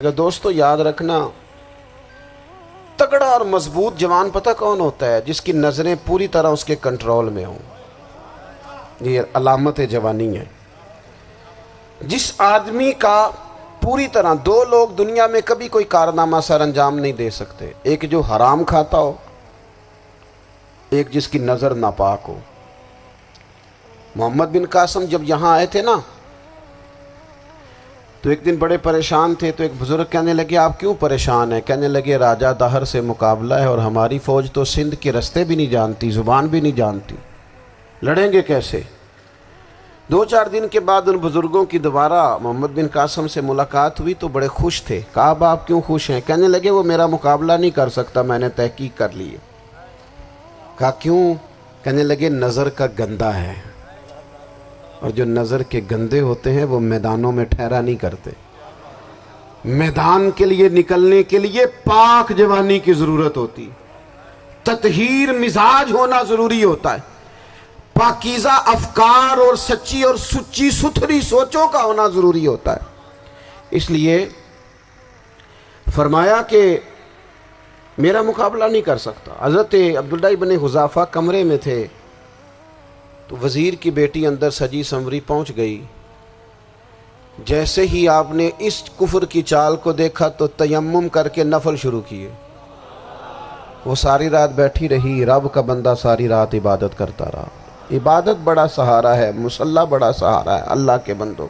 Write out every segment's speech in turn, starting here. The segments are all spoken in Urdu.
دوستو یاد رکھنا، تگڑا اور مضبوط جوان پتہ کون ہوتا ہے؟ جس کی نظریں پوری طرح اس کے کنٹرول میں ہوں۔ یہ علامت جوانی ہے۔ جس آدمی کا پوری طرح، دو لوگ دنیا میں کبھی کوئی کارنامہ سر انجام نہیں دے سکتے، ایک جو حرام کھاتا ہو، ایک جس کی نظر ناپاک ہو۔ محمد بن قاسم جب یہاں آئے تھے نا، تو ایک دن بڑے پریشان تھے، تو ایک بزرگ کہنے لگے آپ کیوں پریشان ہیں؟ کہنے لگے راجہ دہر سے مقابلہ ہے اور ہماری فوج تو سندھ کے رستے بھی نہیں جانتی، زبان بھی نہیں جانتی، لڑیں گے کیسے؟ دو چار دن کے بعد ان بزرگوں کی دوبارہ محمد بن قاسم سے ملاقات ہوئی تو بڑے خوش تھے۔ کہا اب آپ کیوں خوش ہیں؟ کہنے لگے وہ میرا مقابلہ نہیں کر سکتا، میں نے تحقیق کر لی ہے۔ کہا کیوں؟ کہنے لگے نظر کا گندہ ہے، اور جو نظر کے گندے ہوتے ہیں وہ میدانوں میں ٹھہرا نہیں کرتے۔ میدان کے لیے نکلنے کے لیے پاک جوانی کی ضرورت ہوتی، تطہیر مزاج ہونا ضروری ہوتا ہے، پاکیزہ افکار اور سچی اور سچی ستھری سوچوں کا ہونا ضروری ہوتا ہے۔ اس لیے فرمایا کہ میرا مقابلہ نہیں کر سکتا۔ حضرت عبداللہ ابن حذافہ کمرے میں تھے، تو وزیر کی بیٹی اندر سجی سنوری پہنچ گئی۔ جیسے ہی آپ نے اس کفر کی چال کو دیکھا تو تیمم کر کے نفل شروع کیے۔ وہ ساری رات بیٹھی رہی، رب کا بندہ ساری رات عبادت کرتا رہا۔ عبادت بڑا سہارا ہے، مصلی بڑا سہارا ہے اللہ کے بندوں۔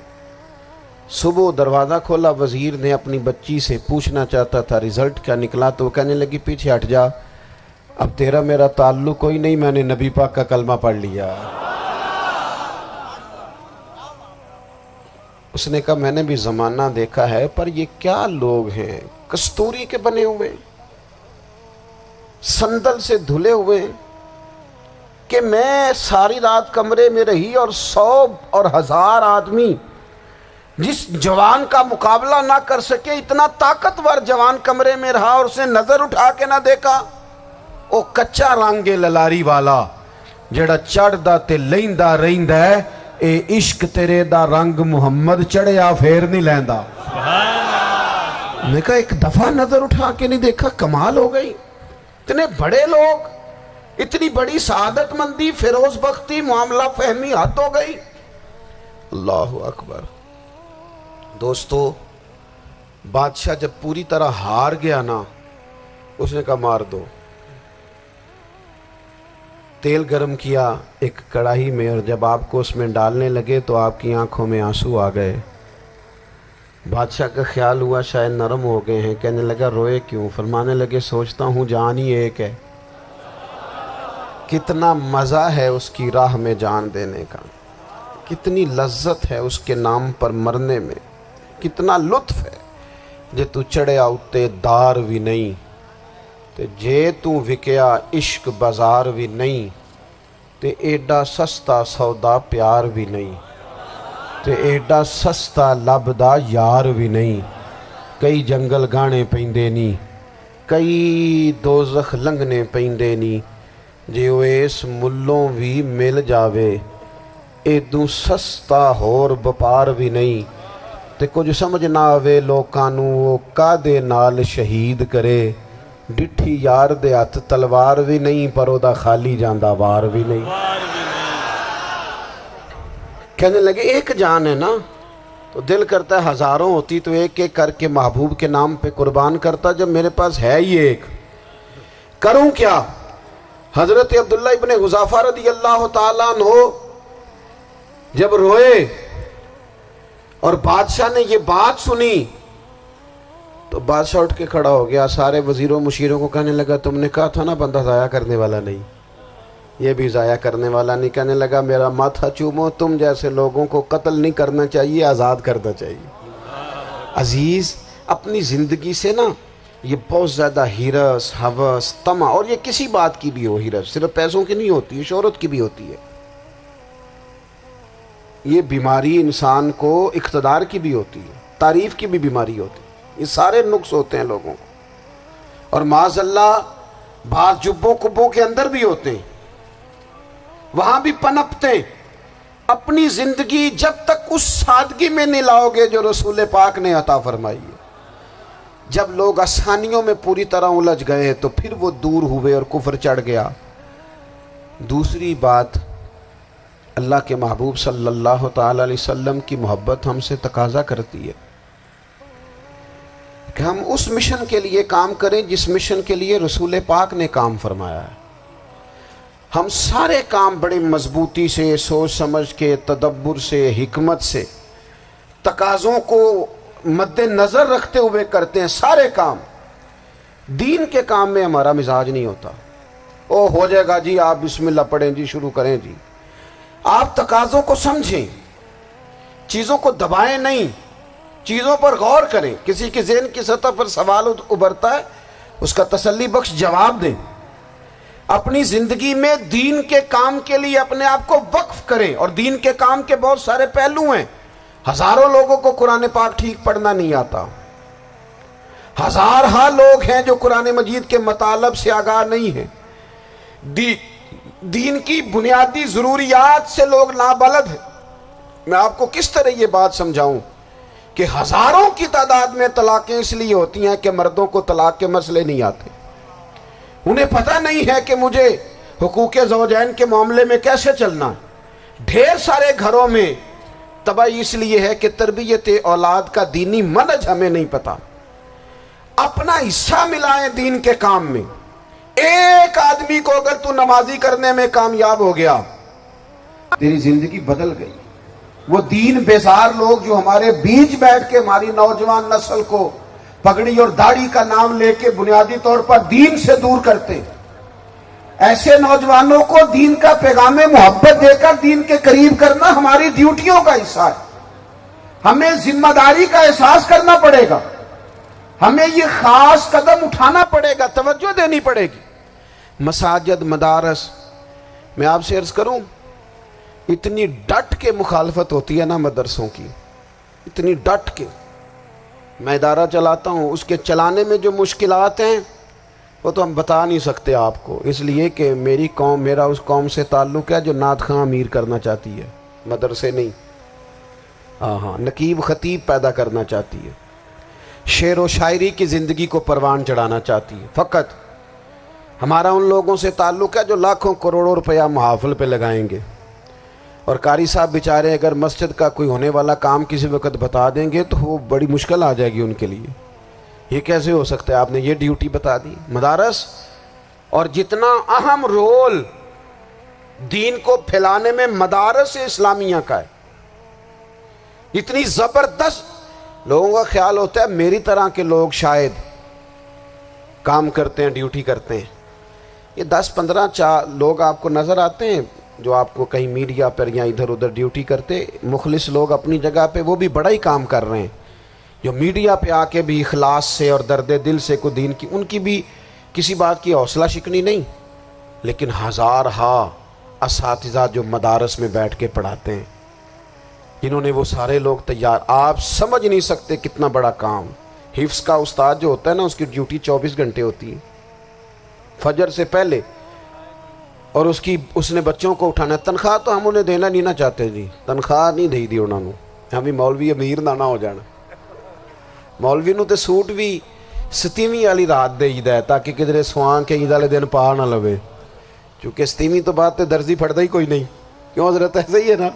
صبح دروازہ کھولا، وزیر نے اپنی بچی سے پوچھنا چاہتا تھا رزلٹ کیا نکلا، تو وہ کہنے لگی پیچھے ہٹ جا، اب تیرا میرا تعلق کوئی نہیں، میں نے نبی پاک کا کلمہ پڑھ لیا۔ اس نے کہا میں نے بھی زمانہ دیکھا ہے، پر یہ کیا لوگ ہیں، کستوری کے بنے ہوئے، سندل سے دھلے ہوئے، کہ میں ساری رات کمرے میں رہی اور 100 اور 1000 آدمی جس جوان کا مقابلہ نہ کر سکے، اتنا طاقتور جوان کمرے میں رہا اور اسے نظر اٹھا کے نہ دیکھا۔ او کچا رنگ للاری والا جڑا چڑھدا تے لیندا رہندا ہے، اے عشق تیرے دا رنگ محمد چڑھیا پھر نہیں لیندا۔ میں کہا ایک دفعہ نظر اٹھا کے نہیں دیکھا، کمال ہو گئی۔ اتنے بڑے لوگ، اتنی بڑی سعادت مندی، فیروز بختی، معاملہ فہمی حد ہو گئی۔ اللہ اکبر۔ دوستو بادشاہ جب پوری طرح ہار گیا نا، اس نے کہا مار دو۔ تیل گرم کیا ایک کڑاہی میں، اور جب آپ کو اس میں ڈالنے لگے تو آپ کی آنکھوں میں آنسو آ گئے۔ بادشاہ کا خیال ہوا شاید نرم ہو گئے ہیں، کہنے لگا روئے کیوں؟ فرمانے لگے سوچتا ہوں جان ہی ایک ہے، کتنا مزہ ہے اس کی راہ میں جان دینے کا، کتنی لذت ہے اس کے نام پر مرنے میں، کتنا لطف ہے۔ جے تو چڑھیا اتے دار بھی نہیں، تے جے تو وکیا عشق بازار بھی نہیں، تے ایڈا سستا سودا پیار بھی نہیں، تے ایڈا سستا لبدا یار بھی نہیں۔ کئی جنگل گانے پیندے نہیں، کئی دوزخ لنگنے پیندے نہیں، جے وہ اس ملوں بھی مل جاوے، ایدوں سستا ہور بپار بھی نہیں۔ تے کچھ سمجھ نہ آوے لوکاں نوں وہ کادے نال شہید کرے، ڈٹھی یار دے ہاتھ تلوار بھی نہیں، پر او دا خالی جاندہ وار بھی نہیں۔ کہنے لگے ایک جان ہے نا، تو دل کرتا ہے ہزاروں ہوتی تو ایک ایک کر کے محبوب کے نام پہ قربان کرتا، جب میرے پاس ہے ہی ایک، کروں کیا؟ حضرت عبداللہ ابن حذافہ رضی اللہ تعالیٰ عنہ جب روئے اور بادشاہ نے یہ بات سنی، تو بادشاہ اٹھ کے کھڑا ہو گیا، سارے وزیروں مشیروں کو کہنے لگا تم نے کہا تھا نا بندہ ضائع کرنے والا نہیں، یہ بھی ضائع کرنے والا نہیں۔ کہنے لگا میرا ماتھا چومو، تم جیسے لوگوں کو قتل نہیں کرنا چاہیے، آزاد کرنا چاہیے۔ عزیز اپنی زندگی سے نا یہ بہت زیادہ ہرس، ہوس، طمع، اور یہ کسی بات کی بھی ہو، ہرس صرف پیسوں کی نہیں ہوتی ہے، شہرت کی بھی ہوتی ہے، یہ بیماری انسان کو اقتدار کی بھی ہوتی ہے، تعریف کی بھی بیماری ہوتی ہے، یہ سارے نقص ہوتے ہیں لوگوں کو، اور معاذ اللہ بعض جبوں کبوں کے اندر بھی ہوتے ہیں، وہاں بھی پنپتے ہیں۔ اپنی زندگی جب تک اس سادگی میں نہیں لاؤ گے جو رسول پاک نے عطا فرمائی ہے، جب لوگ آسانیوں میں پوری طرح الجھ گئے تو پھر وہ دور ہوئے اور کفر چڑھ گیا۔ دوسری بات، اللہ کے محبوب صلی اللہ تعالی علیہ وسلم کی محبت ہم سے تقاضا کرتی ہے کہ ہم اس مشن کے لیے کام کریں جس مشن کے لیے رسول پاک نے کام فرمایا ہے۔ ہم سارے کام بڑے مضبوطی سے، سوچ سمجھ کے، تدبر سے، حکمت سے، تقاضوں کو مد نظر رکھتے ہوئے کرتے ہیں سارے کام۔ دین کے کام میں ہمارا مزاج نہیں ہوتا، او ہو جائے گا جی، آپ بسم اللہ پڑھیں جی، شروع کریں جی۔ آپ تقاضوں کو سمجھیں، چیزوں کو دبائیں نہیں، چیزوں پر غور کریں۔ کسی کے ذہن کی سطح پر سوال ابھرتا ہے، اس کا تسلی بخش جواب دیں۔ اپنی زندگی میں دین کے کام کے لیے اپنے آپ کو وقف کریں، اور دین کے کام کے بہت سارے پہلو ہیں۔ ہزاروں لوگوں کو قرآن پاک ٹھیک پڑھنا نہیں آتا، ہزارہا لوگ ہیں جو قرآن مجید کے مطالب سے آگاہ نہیں ہیں، دین کی بنیادی ضروریات سے لوگ نابلد ہیں۔ میں آپ کو کس طرح یہ بات سمجھاؤں کہ ہزاروں کی تعداد میں طلاقیں اس لیے ہوتی ہیں کہ مردوں کو طلاق کے مسئلے نہیں آتے، انہیں پتہ نہیں ہے کہ مجھے حقوق زوجین کے معاملے میں کیسے چلنا۔ ڈھیر سارے گھروں میں تباہی اس لیے ہے کہ تربیت اولاد کا دینی منہج ہمیں نہیں پتا۔ اپنا حصہ ملائیں دین کے کام میں۔ ایک آدمی کو اگر تو نمازی کرنے میں کامیاب ہو گیا، تیری زندگی بدل گئی۔ وہ دین بیزار لوگ جو ہمارے بیچ بیٹھ کے ہماری نوجوان نسل کو پگڑی اور داڑھی کا نام لے کے بنیادی طور پر دین سے دور کرتے، ایسے نوجوانوں کو دین کا پیغام محبت دے کر دین کے قریب کرنا ہماری ڈیوٹیوں کا حصہ ہے۔ ہمیں ذمہ داری کا احساس کرنا پڑے گا، ہمیں یہ خاص قدم اٹھانا پڑے گا، توجہ دینی پڑے گی۔ مساجد، مدارس، میں آپ سے عرض کروں، اتنی ڈٹ کے مخالفت ہوتی ہے نا مدرسوں کی، اتنی ڈٹ کے۔ میں ادارہ چلاتا ہوں، اس کے چلانے میں جو مشکلات ہیں وہ تو ہم بتا نہیں سکتے آپ کو، اس لیے کہ میری قوم، میرا اس قوم سے تعلق ہے جو نعت خواں امیر کرنا چاہتی ہے، مدرسے نہیں۔ ہاں، نقیب خطیب پیدا کرنا چاہتی ہے، شعر و شاعری کی زندگی کو پروان چڑھانا چاہتی ہے۔ فقط ہمارا ان لوگوں سے تعلق ہے جو لاکھوں کروڑوں روپیہ محافل پہ لگائیں گے، اور قاری صاحب بیچارے اگر مسجد کا کوئی ہونے والا کام کسی وقت بتا دیں گے تو وہ بڑی مشکل آ جائے گی ان کے لیے۔ یہ کیسے ہو سکتا ہے، آپ نے یہ ڈیوٹی بتا دی۔ مدارس، اور جتنا اہم رول دین کو پھیلانے میں مدارس اسلامیہ کا ہے، اتنی زبردست، لوگوں کا خیال ہوتا ہے میری طرح کے لوگ شاید کام کرتے ہیں، ڈیوٹی کرتے ہیں۔ یہ 10-15 لوگ آپ کو نظر آتے ہیں جو آپ کو کہیں میڈیا پر یا ادھر ادھر ڈیوٹی کرتے، مخلص لوگ اپنی جگہ پہ، وہ بھی بڑا ہی کام کر رہے ہیں، جو میڈیا پہ آ کے بھی اخلاص سے اور درد دل سے کو دین کی، ان کی بھی کسی بات کی حوصلہ شکنی نہیں۔ لیکن ہزارہا اساتذہ جو مدارس میں بیٹھ کے پڑھاتے ہیں، جنہوں نے وہ سارے لوگ تیار، آپ سمجھ نہیں سکتے کتنا بڑا کام۔ حفظ کا استاد جو ہوتا ہے نا، اس کی ڈیوٹی 24 گھنٹے ہوتی ہے، فجر سے پہلے، اور اس نے بچوں کو اٹھانا۔ تنخواہ تو ہم انہیں دینا نہیں نہ چاہتے جی، تنخواہ نہیں دے دی انہوں نے، ہمیں مولوی امیر نہ ہو جانا۔ مولوی نو تے سوٹ بھی 27ویں والی رات دے ہے تاکہ کدھر سوان کے عید والے دن پا نہ لوے، چونکہ 27ویں تو بات تے درزی پھڑتا ہی کوئی نہیں، کیوں حضرت؟ ایسے ہی ہے نا،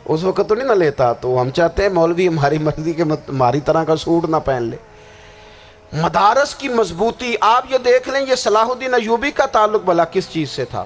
اس وقت تو نہیں نہ لیتا۔ تو ہم چاہتے ہیں مولوی ہماری مرضی کے ہماری طرح کا سوٹ نہ پہن لے۔ مدارس کی مضبوطی، آپ یہ دیکھ لیں، یہ صلاح الدین ایوبی کا تعلق بھلا کس چیز سے تھا؟